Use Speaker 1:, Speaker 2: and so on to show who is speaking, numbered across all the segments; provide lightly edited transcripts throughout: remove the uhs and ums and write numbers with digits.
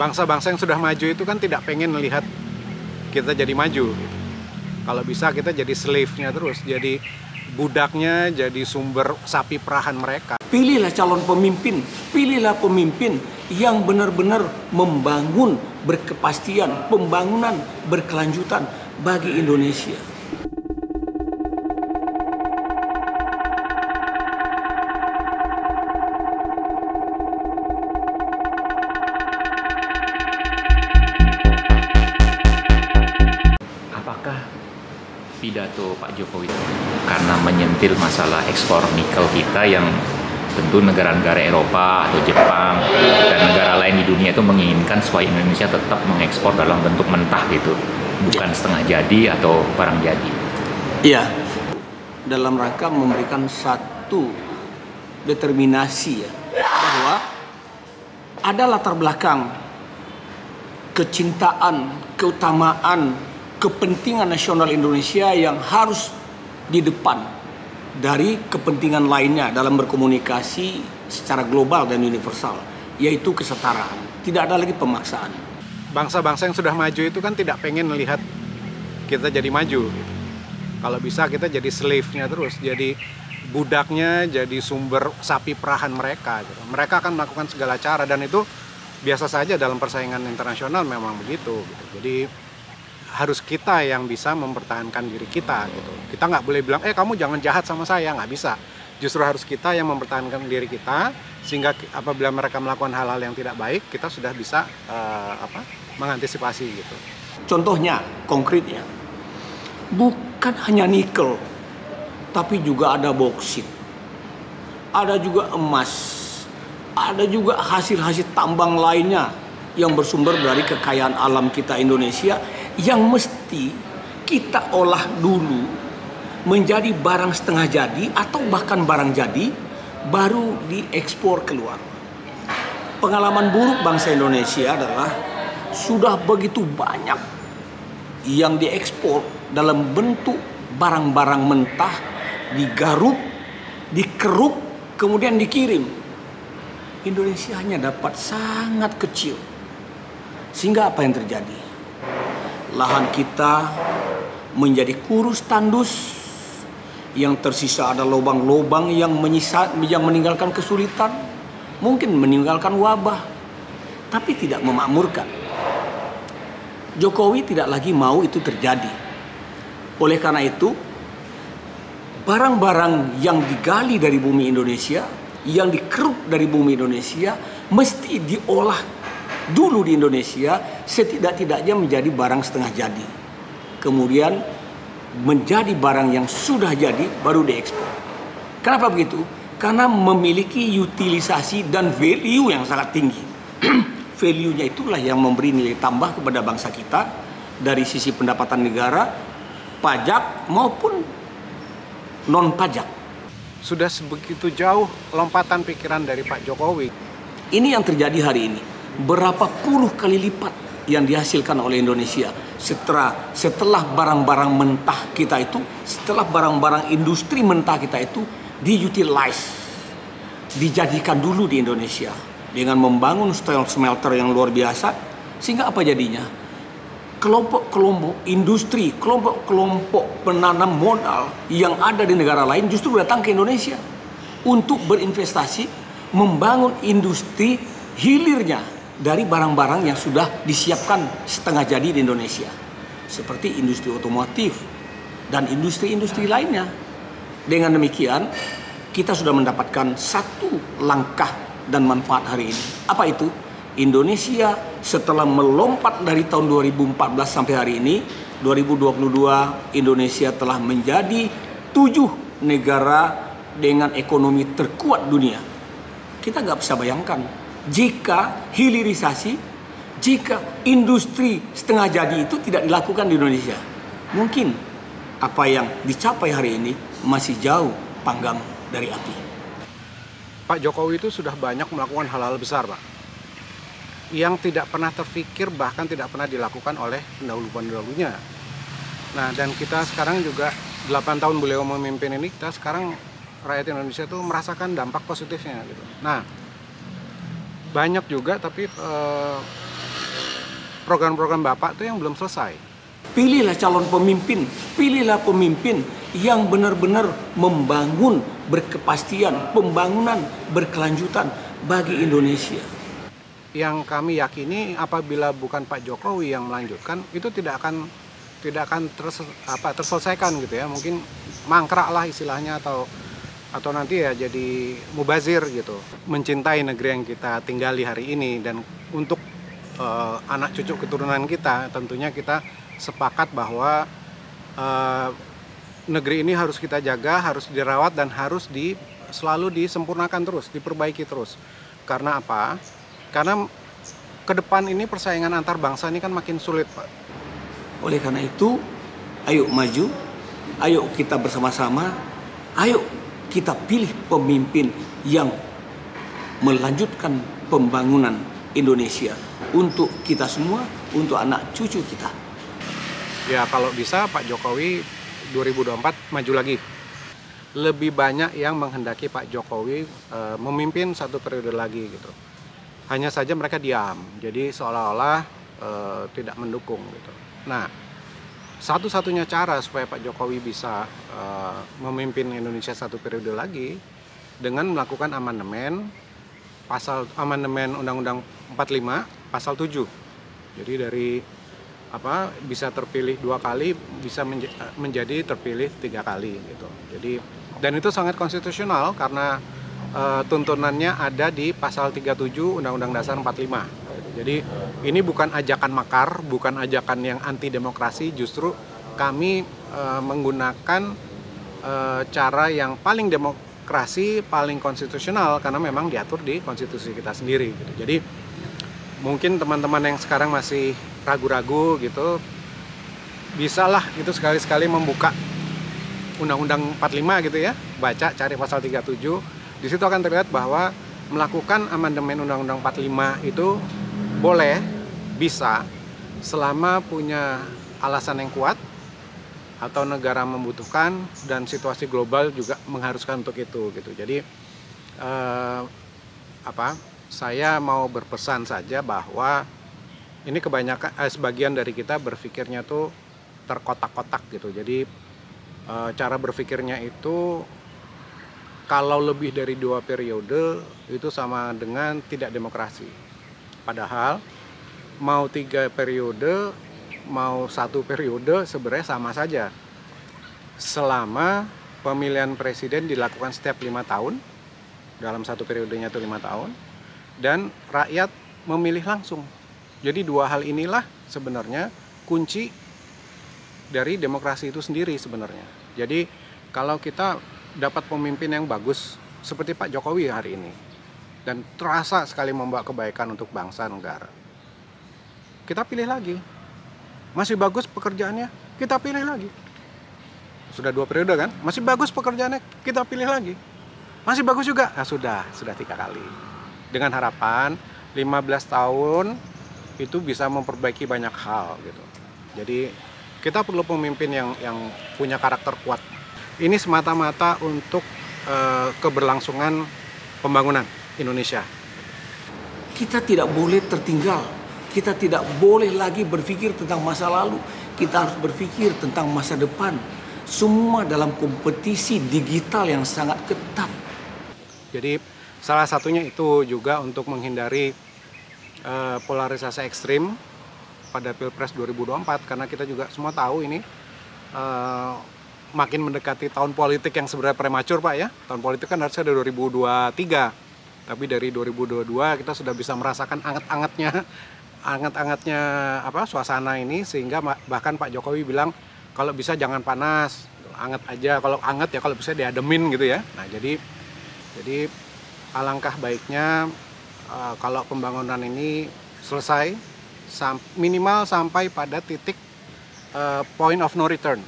Speaker 1: bangsa-bangsa yang sudah maju itu kan tidak pengen melihat kita jadi maju. Kalau bisa kita jadi slave-nya terus, jadi budaknya, jadi sumber sapi perahan mereka.
Speaker 2: Pilihlah calon pemimpin, pilihlah pemimpin yang benar-benar membangun berkepastian, pembangunan berkelanjutan bagi Indonesia.
Speaker 3: Apakah pidato Pak Jokowi karena menyentil masalah ekspor nikel kita yang tentu negara-negara Eropa atau Jepang dan negara lain di dunia itu menginginkan supaya Indonesia tetap mengekspor dalam bentuk mentah gitu, bukan setengah jadi atau barang jadi?
Speaker 2: Iya, dalam rangka memberikan satu determinasi ya, bahwa ada latar belakang kecintaan, keutamaan, kepentingan nasional Indonesia yang harus di depan dari kepentingan lainnya dalam berkomunikasi secara global dan universal, yaitu kesetaraan. Tidak ada lagi pemaksaan.
Speaker 1: Bangsa-bangsa yang sudah maju itu kan tidak pengen melihat kita jadi maju. Kalau bisa kita jadi slave-nya terus, jadi budaknya, jadi sumber sapi perahan mereka. Mereka akan melakukan segala cara, dan itu biasa saja dalam persaingan internasional, memang begitu. Jadi harus kita yang bisa mempertahankan diri kita gitu. Kita nggak boleh bilang, kamu jangan jahat sama saya, nggak bisa. Justru harus kita yang mempertahankan diri kita, sehingga apabila mereka melakukan hal-hal yang tidak baik, kita sudah bisa mengantisipasi gitu.
Speaker 2: Contohnya, konkretnya, bukan hanya nikel, tapi juga ada boksit, ada juga emas, ada juga hasil-hasil tambang lainnya yang bersumber dari kekayaan alam kita Indonesia, yang mesti kita olah dulu menjadi barang setengah jadi atau bahkan barang jadi, baru diekspor keluar. Pengalaman buruk bangsa Indonesia adalah sudah begitu banyak yang diekspor dalam bentuk barang-barang mentah, digaruk, dikeruk, kemudian dikirim. Indonesia hanya dapat sangat kecil. Sehingga apa yang terjadi? Lahan kita menjadi kurus tandus, yang tersisa ada lubang-lubang yang meninggalkan kesulitan, mungkin meninggalkan wabah, tapi tidak memakmurkan. Jokowi tidak lagi mau itu terjadi. Oleh karena itu, barang-barang yang digali dari bumi Indonesia, yang dikeruk dari bumi Indonesia, mesti diolah dulu di Indonesia, setidak-tidaknya menjadi barang setengah jadi. Kemudian menjadi barang yang sudah jadi, baru diekspor. Kenapa begitu? Karena memiliki utilisasi dan value yang sangat tinggi. Value-nya itulah yang memberi nilai tambah kepada bangsa kita dari sisi pendapatan negara, pajak maupun non-pajak.
Speaker 1: Sudah sebegitu jauh lompatan pikiran dari Pak Jokowi.
Speaker 2: Ini yang terjadi hari ini. Berapa puluh kali lipat yang dihasilkan oleh Indonesia setelah barang-barang mentah kita itu, setelah barang-barang industri mentah kita itu diutilize, dijadikan dulu di Indonesia dengan membangun smelter yang luar biasa. Sehingga apa jadinya? Kelompok-kelompok industri, kelompok-kelompok penanam modal yang ada di negara lain justru datang ke Indonesia untuk berinvestasi, membangun industri hilirnya dari barang-barang yang sudah disiapkan setengah jadi di Indonesia, seperti industri otomotif dan industri-industri lainnya. Dengan demikian, kita sudah mendapatkan satu langkah dan manfaat hari ini. Apa itu? Indonesia setelah melompat dari tahun 2014 sampai hari ini, 2022, Indonesia telah menjadi 7 negara dengan ekonomi terkuat dunia. Kita nggak bisa bayangkan jika hilirisasi, jika industri setengah jadi itu tidak dilakukan di Indonesia. Mungkin apa yang dicapai hari ini masih jauh panggang dari api.
Speaker 1: Pak Jokowi itu sudah banyak melakukan hal-hal besar, Pak, yang tidak pernah terfikir, bahkan tidak pernah dilakukan oleh pendahulu-pendahulunya. Nah, dan kita sekarang juga 8 tahun beliau memimpin ini, kita sekarang rakyat Indonesia tuh merasakan dampak positifnya gitu. Nah, banyak juga tapi program-program Bapak tuh yang belum selesai.
Speaker 2: Pilihlah calon pemimpin, pilihlah pemimpin yang benar-benar membangun berkepastian, pembangunan berkelanjutan bagi Indonesia.
Speaker 1: Yang kami yakini apabila bukan Pak Jokowi yang melanjutkan, itu tidak akan terselesaikan gitu ya. Mungkin mangkrak lah istilahnya, atau nanti ya jadi mubazir gitu. Mencintai negeri yang kita tinggali hari ini, dan untuk anak cucu keturunan kita, tentunya kita sepakat bahwa negeri ini harus kita jaga, harus dirawat, dan harus selalu disempurnakan terus, diperbaiki terus. Karena apa? Karena ke depan ini persaingan antar bangsa ini kan makin sulit, Pak.
Speaker 2: Oleh karena itu, ayo maju, ayo kita bersama-sama, ayo kita pilih pemimpin yang melanjutkan pembangunan Indonesia untuk kita semua, untuk anak cucu kita.
Speaker 1: Ya kalau bisa Pak Jokowi 2024 maju lagi. Lebih banyak yang menghendaki Pak Jokowi memimpin 1 periode lagi gitu. Hanya saja mereka diam, jadi seolah-olah tidak mendukung gitu. Nah, satu-satunya cara supaya Pak Jokowi bisa memimpin Indonesia 1 periode lagi dengan melakukan amandemen Undang-Undang 45 pasal 7. Jadi dari bisa terpilih 2 kali, bisa menjadi terpilih 3 kali gitu. Jadi, dan itu sangat konstitusional karena tuntunannya ada di pasal 37 Undang-Undang Dasar 45. Jadi ini bukan ajakan makar, bukan ajakan yang anti demokrasi, justru kami menggunakan cara yang paling demokrasi, paling konstitusional karena memang diatur di konstitusi kita sendiri gitu. Jadi mungkin teman-teman yang sekarang masih ragu-ragu gitu, bisalah itu sekali-sekali membuka Undang-Undang 45 gitu ya, baca, cari pasal 37. Di situ akan terlihat bahwa melakukan amandemen Undang-Undang 45 itu boleh, bisa, selama punya alasan yang kuat atau negara membutuhkan dan situasi global juga mengharuskan untuk itu gitu. Jadi saya mau berpesan saja bahwa ini kebanyakan sebagian dari kita berpikirnya tuh terkotak-kotak gitu. Jadi cara berpikirnya itu kalau lebih dari 2 periode itu sama dengan tidak demokrasi. Padahal mau 3 periode, mau 1 periode sebenarnya sama saja. Selama pemilihan presiden dilakukan setiap 5 tahun, dalam 1 periodenya itu 5 tahun, dan rakyat memilih langsung. Jadi 2 hal inilah sebenarnya kunci dari demokrasi itu sendiri sebenarnya. Jadi kalau kita dapat pemimpin yang bagus seperti Pak Jokowi hari ini dan terasa sekali membawa kebaikan untuk bangsa negara, kita pilih lagi. Masih bagus pekerjaannya, kita pilih lagi. Sudah 2 periode kan, masih bagus pekerjaannya, kita pilih lagi. Masih bagus juga, nah sudah 3 kali. Dengan harapan 15 tahun itu bisa memperbaiki banyak hal gitu. Jadi kita perlu pemimpin yang punya karakter kuat. Ini semata-mata untuk keberlangsungan pembangunan Indonesia.
Speaker 2: Kita tidak boleh tertinggal. Kita tidak boleh lagi berpikir tentang masa lalu. Kita harus berpikir tentang masa depan. Semua dalam kompetisi digital yang sangat ketat.
Speaker 1: Jadi salah satunya itu juga untuk menghindari polarisasi ekstrim pada Pilpres 2024. Karena kita juga semua tahu ini makin mendekati tahun politik yang sebenarnya prematur, Pak ya. Tahun politik kan harusnya dari 2023. Tapi dari 2022 kita sudah bisa merasakan anget-angetnya suasana ini, sehingga bahkan Pak Jokowi bilang kalau bisa jangan panas, anget aja. Kalau anget ya kalau bisa diademin gitu ya. Nah, jadi alangkah baiknya kalau pembangunan ini selesai minimal sampai pada titik point of no return.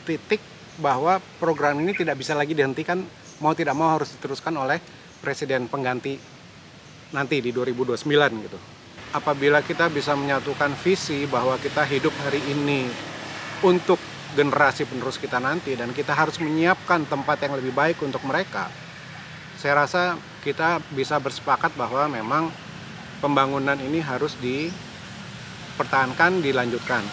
Speaker 1: Titik bahwa program ini tidak bisa lagi dihentikan, mau tidak mau harus diteruskan oleh presiden pengganti nanti di 2029 gitu. Apabila kita bisa menyatukan visi bahwa kita hidup hari ini untuk generasi penerus kita nanti, dan kita harus menyiapkan tempat yang lebih baik untuk mereka, saya rasa kita bisa bersepakat bahwa memang pembangunan ini harus dipertahankan, dilanjutkan.